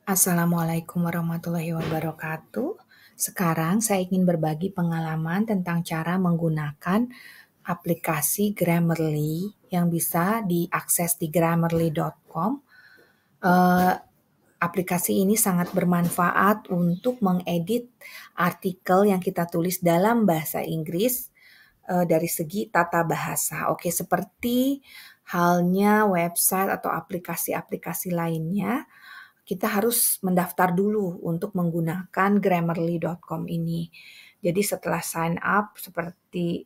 Assalamualaikum warahmatullahi wabarakatuh. Sekarang saya ingin berbagi pengalaman tentang cara menggunakan aplikasi Grammarly yang bisa diakses di grammarly.com. Aplikasi ini sangat bermanfaat untuk mengedit artikel yang kita tulis dalam bahasa Inggris dari segi tata bahasa. Oke, seperti halnya website atau aplikasi-aplikasi lainnya, kita harus mendaftar dulu untuk menggunakan grammarly.com ini. Jadi setelah sign up seperti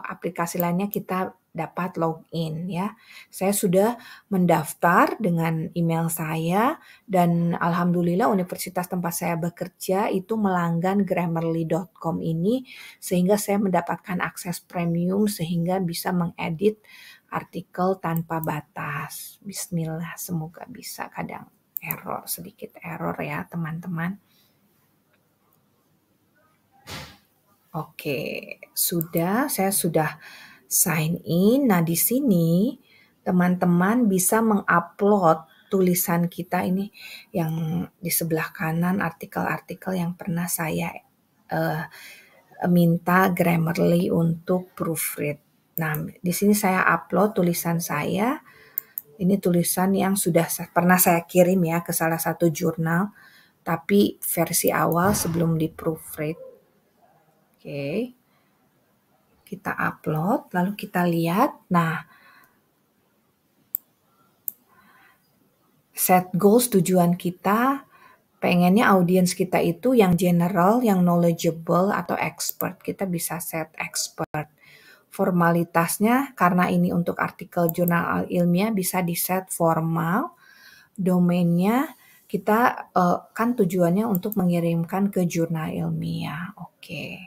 aplikasi lainnya kita dapat login ya. Saya sudah mendaftar dengan email saya dan alhamdulillah universitas tempat saya bekerja itu melanggan grammarly.com ini sehingga saya mendapatkan akses premium sehingga bisa mengedit artikel tanpa batas. Bismillah, semoga bisa. Kadang sedikit error ya teman-teman. Oke, saya sudah sign in. Nah, di sini teman-teman bisa mengupload tulisan kita ini yang di sebelah kanan artikel-artikel yang pernah saya minta Grammarly untuk proofread. Nah, di sini saya upload tulisan saya. Ini tulisan yang sudah pernah saya kirim ya ke salah satu jurnal, tapi versi awal sebelum di proofread. Oke. Kita upload, lalu kita lihat. Nah, set goals tujuan kita, pengennya audiens kita itu yang general, yang knowledgeable, atau expert. Kita bisa set expert. Formalitasnya, karena ini untuk artikel jurnal ilmiah, bisa di set formal. Domainnya, kita kan tujuannya untuk mengirimkan ke jurnal ilmiah. Oke.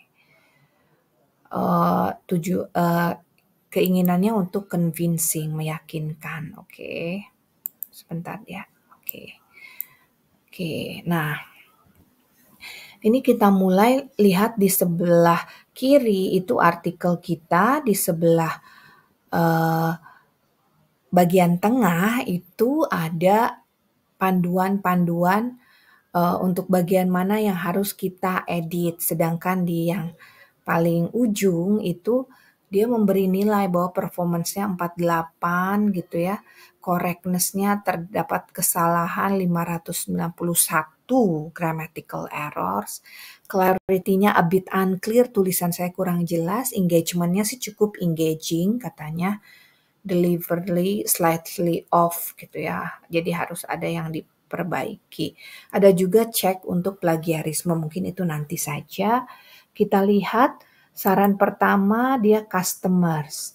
Keinginannya untuk convincing, meyakinkan. Oke. Sebentar ya. Oke. Nah, ini kita mulai lihat di sebelah kiri itu artikel kita, di sebelah bagian tengah itu ada panduan-panduan untuk bagian mana yang harus kita edit. Sedangkan di yang paling ujung itu dia memberi nilai bahwa performance-nya 48 gitu ya. Correctness-nya terdapat kesalahan 591 grammatical errors. Clarity-nya a bit unclear, tulisan saya kurang jelas. Engagement-nya sih cukup engaging katanya. Delivery slightly off gitu ya. Jadi harus ada yang diperbaiki. Ada juga cek untuk plagiarisme, mungkin itu nanti saja. Kita lihat saran pertama dia customers.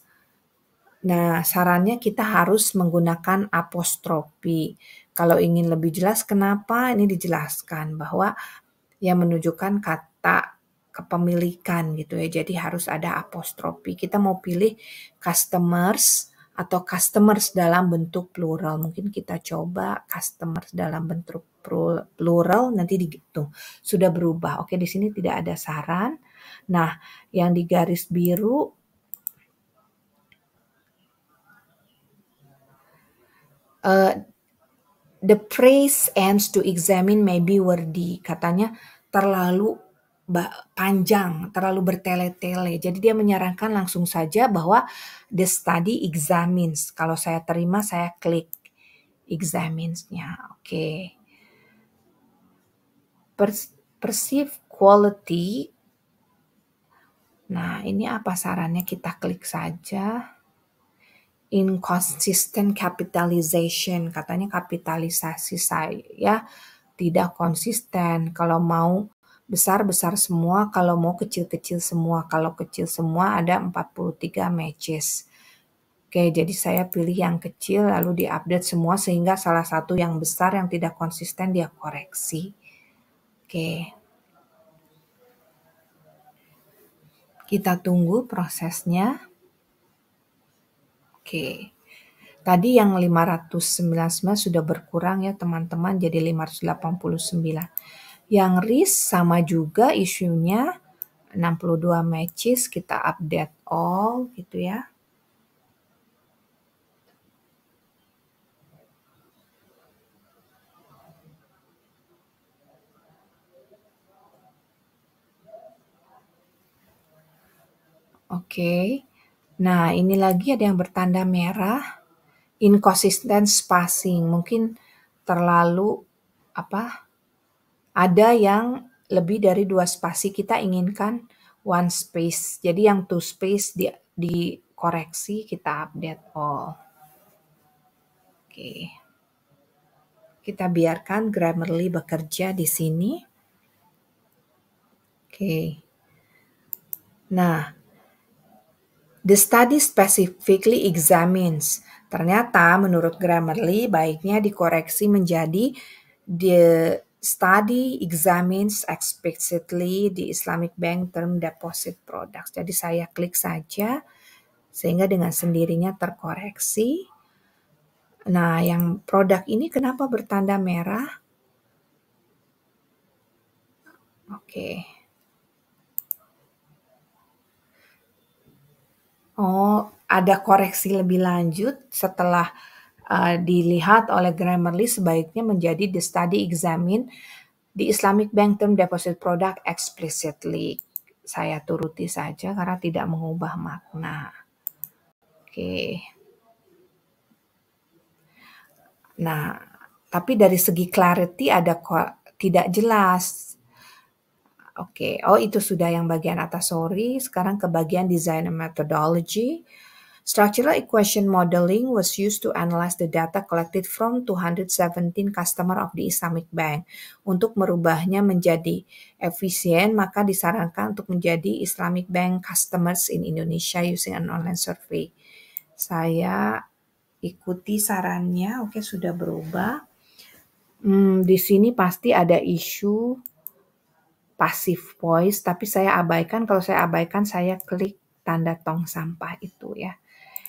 Nah, sarannya kita harus menggunakan apostrofi. Kalau ingin lebih jelas kenapa, ini dijelaskan bahwa yang menunjukkan kata kepemilikan gitu ya. Jadi harus ada apostrofi. Kita mau pilih customers atau customers dalam bentuk plural. Mungkin kita coba customers dalam bentuk plural, nanti gitu. Sudah berubah. Oke, di sini tidak ada saran. Nah, yang di garis biru the praise ends to examine may be wordy. Katanya terlalu panjang, terlalu bertele-tele. Jadi dia menyarankan langsung saja bahwa the study examines. Kalau saya terima, saya klik examines-nya. Oke. Perceive quality. Nah, ini apa sarannya? Kita klik saja. Inconsistent capitalization. Katanya kapitalisasi saya tidak konsisten. Kalau mau besar-besar semua, kalau mau kecil-kecil semua. Kalau kecil semua ada 43 matches. Oke, jadi saya pilih yang kecil lalu diupdate semua sehingga salah satu yang besar yang tidak konsisten dia koreksi. Oke. Kita tunggu prosesnya. Oke. Tadi yang 599 sudah berkurang ya teman-teman jadi 589. Yang RIS sama juga isunya 62 matches, kita update all gitu ya. Oke. Nah, ini lagi ada yang bertanda merah. Inconsistent spacing. Mungkin terlalu ada yang lebih dari 2 spasi. Kita inginkan one space. Jadi yang two space dikoreksi, kita update all. Oke. Kita biarkan Grammarly bekerja di sini. Oke. Nah, the study specifically examines. Ternyata menurut Grammarly baiknya dikoreksi menjadi the study examines explicitly the Islamic Bank term deposit products. Jadi saya klik saja sehingga dengan sendirinya terkoreksi. Nah, yang produk ini kenapa bertanda merah? Oke. Oh, ada koreksi lebih lanjut setelah dilihat oleh Grammarly sebaiknya menjadi the study examine the Islamic Bank term deposit product explicitly. Saya turuti saja karena tidak mengubah makna. Oke. Nah, tapi dari segi clarity ada tidak jelas. Oke, oh itu sudah yang bagian atas, sorry. Sekarang ke bagian design and methodology. Structural equation modeling was used to analyze the data collected from 217 customer of the Islamic Bank. Untuk merubahnya menjadi efisien, maka disarankan untuk menjadi Islamic Bank customers in Indonesia using an online survey. Saya ikuti sarannya, oke sudah berubah. Di sini pasti ada isu passive voice, tapi saya abaikan. Kalau saya abaikan, saya klik tanda tong sampah itu ya.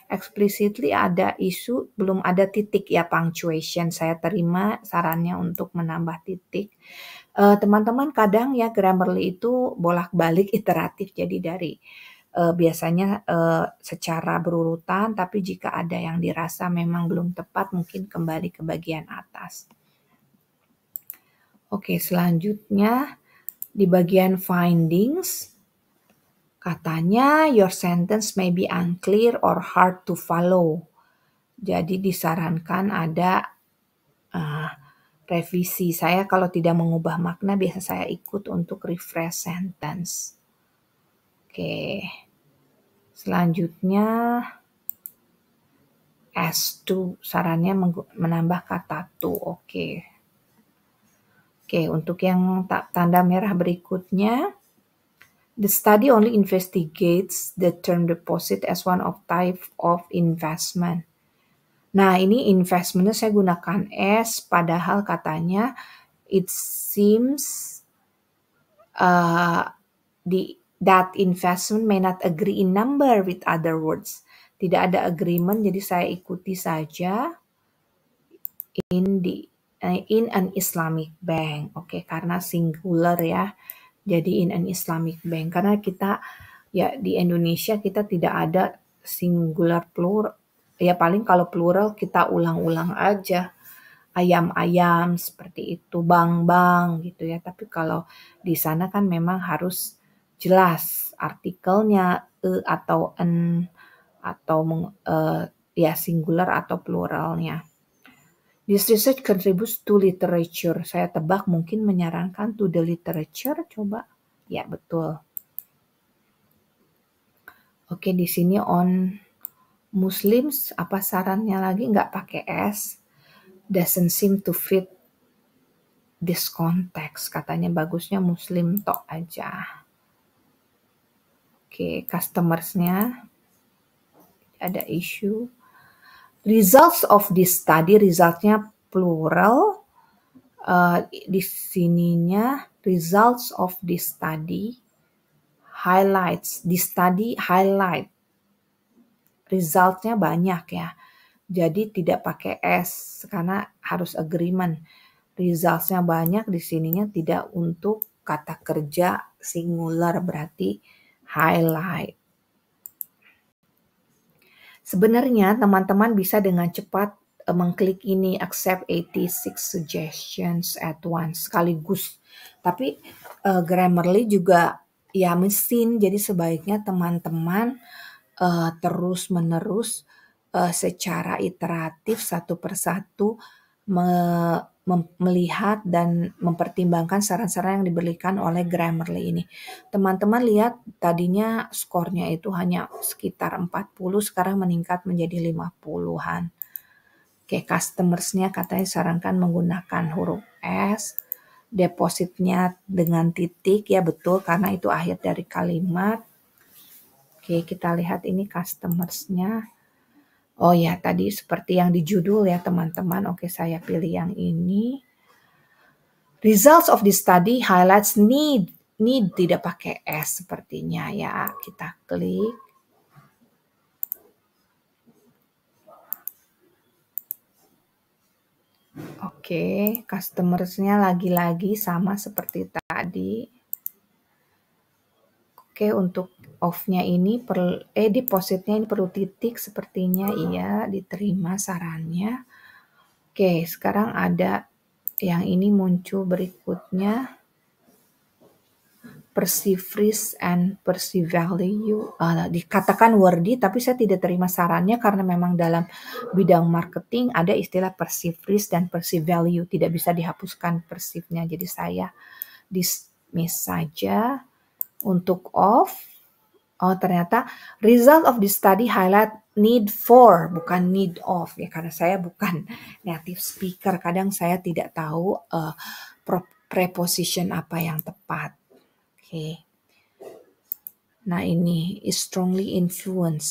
Explicitly ada isu, belum ada titik ya punctuation. Saya terima sarannya untuk menambah titik. Teman-teman kadang ya Grammarly itu bolak-balik iteratif, jadi dari biasanya secara berurutan, tapi jika ada yang dirasa memang belum tepat, mungkin kembali ke bagian atas. Oke, selanjutnya di bagian findings, katanya your sentence may be unclear or hard to follow. Jadi disarankan ada revisi. Saya kalau tidak mengubah makna, biasa saya ikut untuk refresh sentence. Oke. Selanjutnya S2, sarannya menambah kata to. Oke. Oke, untuk yang tanda merah berikutnya, the study only investigates the term deposit as one of type of investment. Nah, ini investmentnya saya gunakan S, padahal katanya it seems that investment may not agree in number with other words. Tidak ada agreement, jadi saya ikuti saja in an Islamic bank. Oke, karena singular ya. Jadi in an Islamic bank. Karena kita ya di Indonesia kita tidak ada singular plural. Ya paling kalau plural kita ulang-ulang aja. Ayam-ayam seperti itu, bang-bang gitu ya. Tapi kalau di sana kan memang harus jelas artikelnya atau an atau ya singular atau pluralnya. This research contributes to literature. Saya tebak mungkin menyarankan to the literature. Coba. Ya, betul. Oke, di sini on Muslims, apa sarannya lagi? Nggak pakai S. Doesn't seem to fit this context. Katanya bagusnya Muslim tok aja. Oke, customersnya ada issue. Results of this study, resultnya plural. Di sininya results of this study highlights. Di study highlight. Resultnya banyak ya. Jadi tidak pakai S karena harus agreement. Resultsnya banyak, di sininya tidak untuk kata kerja singular, berarti highlight. Sebenarnya teman-teman bisa dengan cepat mengklik ini accept 86 suggestions at once sekaligus. Tapi Grammarly juga ya mesin. Jadi sebaiknya teman-teman terus-menerus secara iteratif satu persatu melihat dan mempertimbangkan saran-saran yang diberikan oleh Grammarly ini. Teman-teman lihat tadinya skornya itu hanya sekitar 40, sekarang meningkat menjadi 50-an. Oke, customersnya katanya sarankan menggunakan huruf S, depositnya dengan titik, ya betul karena itu akhir dari kalimat. Oke, kita lihat ini customersnya. Oh ya, tadi seperti yang di judul ya teman-teman. Oke, saya pilih yang ini. Results of the study highlights need. Need tidak pakai S sepertinya ya. Kita klik. Oke, customersnya lagi-lagi sama seperti tadi. Oke, untuk off-nya ini depositnya ini perlu titik sepertinya, iya diterima sarannya. Oke, sekarang ada yang ini muncul berikutnya. Perceive risk and perceive value. Dikatakan worthy, tapi saya tidak terima sarannya karena memang dalam bidang marketing ada istilah perceive risk dan perceive value. Tidak bisa dihapuskan perceive-nya, jadi saya dismiss saja. Untuk off, oh ternyata result of the study highlight need for, bukan need of ya, karena saya bukan native speaker. Kadang saya tidak tahu preposition apa yang tepat. Oke. Nah ini is strongly influence.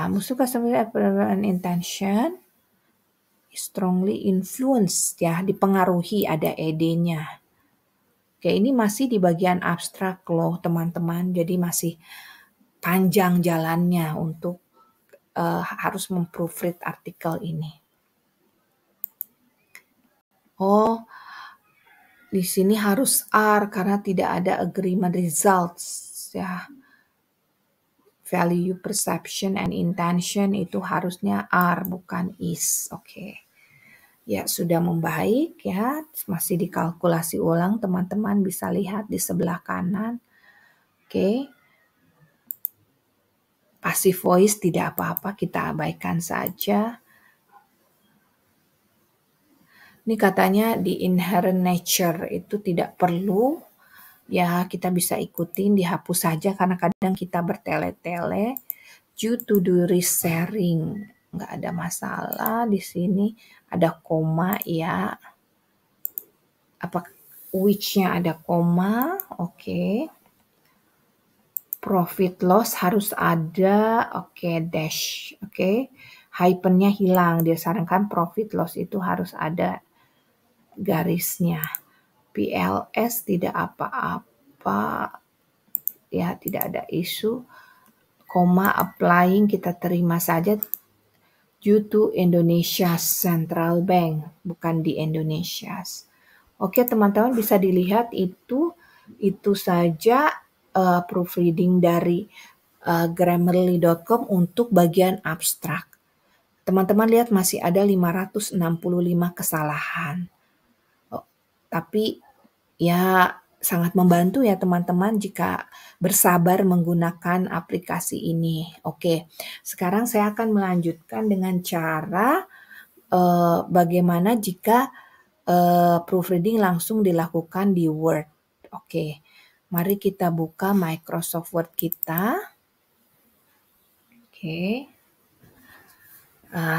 Musuh customer and intention strongly influence ya, dipengaruhi, ada ed-nya. Oke, ini masih di bagian abstrak loh teman-teman. Jadi masih panjang jalannya untuk harus memproofread artikel ini. Oh, di sini harus are karena tidak ada agreement results ya. Value, perception, and intention itu harusnya are bukan is. Oke. Ya, sudah membaik ya. Masih dikalkulasi ulang, teman-teman bisa lihat di sebelah kanan. Oke. Passive voice tidak apa-apa, kita abaikan saja. Ini katanya di inherent nature itu tidak perlu. Ya, kita bisa ikutin, dihapus saja karena kadang kita bertele-tele. Due to the resharing, nggak ada masalah. Di sini ada koma ya. Apa which-nya ada koma, oke. Profit loss harus ada, oke, dash, oke. Hyphennya hilang, dia sarankan profit loss itu harus ada garisnya. PLS tidak apa-apa, ya tidak ada isu. Koma applying kita terima saja due to Indonesia's Central Bank, bukan di Indonesia's. Oke teman-teman bisa dilihat itu saja proofreading dari Grammarly.com untuk bagian abstrak. Teman-teman lihat masih ada 565 kesalahan. Tapi ya sangat membantu ya teman-teman jika bersabar menggunakan aplikasi ini. Oke, sekarang saya akan melanjutkan dengan cara bagaimana jika proofreading langsung dilakukan di Word. Oke, mari kita buka Microsoft Word kita. Oke,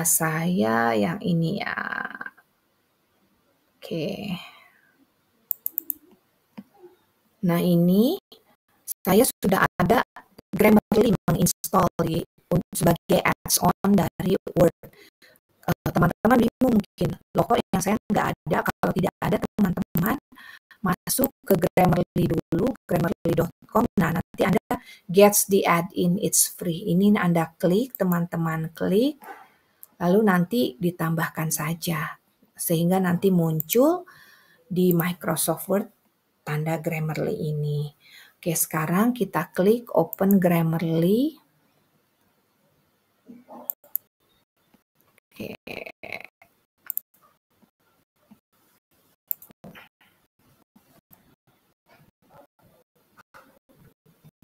saya yang ini ya. Oke. Nah ini saya sudah ada Grammarly menginstall sebagai add-on dari Word. Teman-teman bingung mungkin, loh kok yang saya nggak ada? Kalau tidak ada teman-teman masuk ke Grammarly dulu, grammarly.com. Nah nanti Anda gets the add-in, it's free. Ini Anda klik, teman-teman klik, lalu nanti ditambahkan saja. Sehingga nanti muncul di Microsoft Word tanda Grammarly ini. Oke, sekarang kita klik open Grammarly. Oke.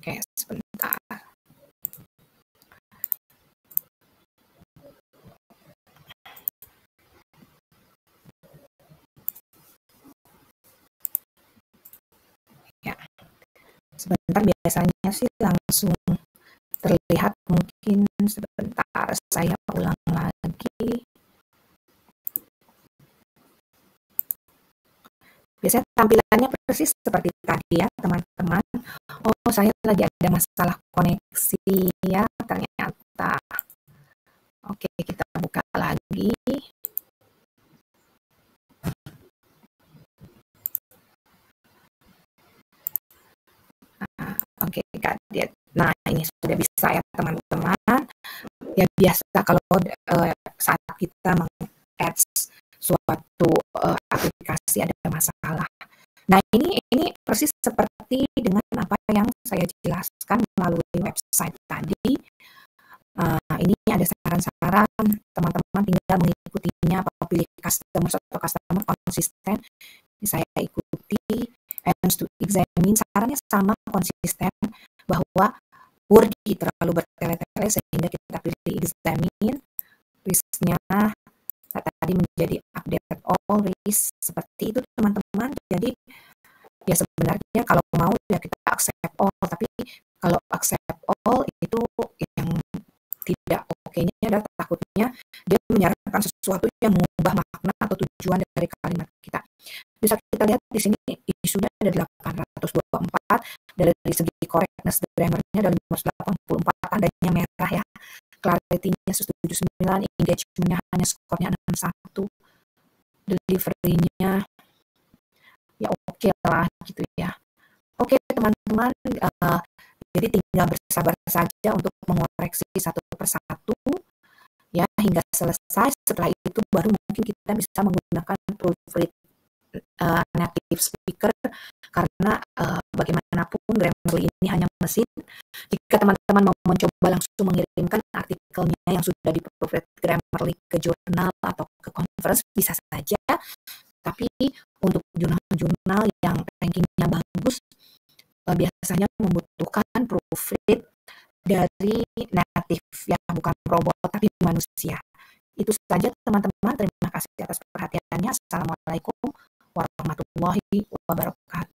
Oke, sebentar. Ya, sebentar, biasanya sih langsung terlihat. Mungkin sebentar saya ulang lagi. Biasanya tampilannya persis seperti tadi ya teman-teman. Oh, saya lagi ada masalah koneksi ya ternyata. Oke, kita buka lagi. Oke, kaget. Nah, ini sudah bisa ya teman-teman. Ya biasa kalau saat kita meng-add suatu aplikasi ada masalah. Nah, ini persis seperti dengan apa yang saya jelaskan melalui website tadi. Ini ada saran-saran, teman-teman tinggal mengikutinya apabila customer konsisten. Saya ikuti, aims to examine, sarannya sama, konsisten, bahwa wordy terlalu bertele-tele sehingga kita pilih examine, risk-nya tadi menjadi update all risk, seperti itu teman-teman. Jadi ya sebenarnya kalau mau ya kita accept all, tapi kalau accept all itu yang tidak oke-nya adalah takutnya dia menyarankan sesuatu yang mengubah makna atau tujuan dari kalimat kita. Bisa kita lihat di sini isunya ada 824, dari segi correctness grammar-nya ada 584, tandanya merah ya. Clarity-nya 179, engagement-nya hanya skornya 61, delivery-nya ya oke lah gitu ya. Oke teman-teman, jadi tinggal bersabar saja untuk mengoreksi satu persatu ya hingga selesai. Setelah itu baru mungkin kita bisa menggunakan proofread native speaker, karena bagaimanapun Grammarly ini hanya mesin. Jika teman-teman mau mencoba langsung mengirimkan artikelnya yang sudah di proofread Grammarly ke jurnal atau ke conference bisa saja, tapi untuk jurnal-jurnal yang rankingnya bagus biasanya membutuhkan proofread dari native ya, bukan robot tapi manusia. Itu saja teman-teman, terima kasih atas perhatiannya. Assalamualaikum warahmatullahi wabarakatuh.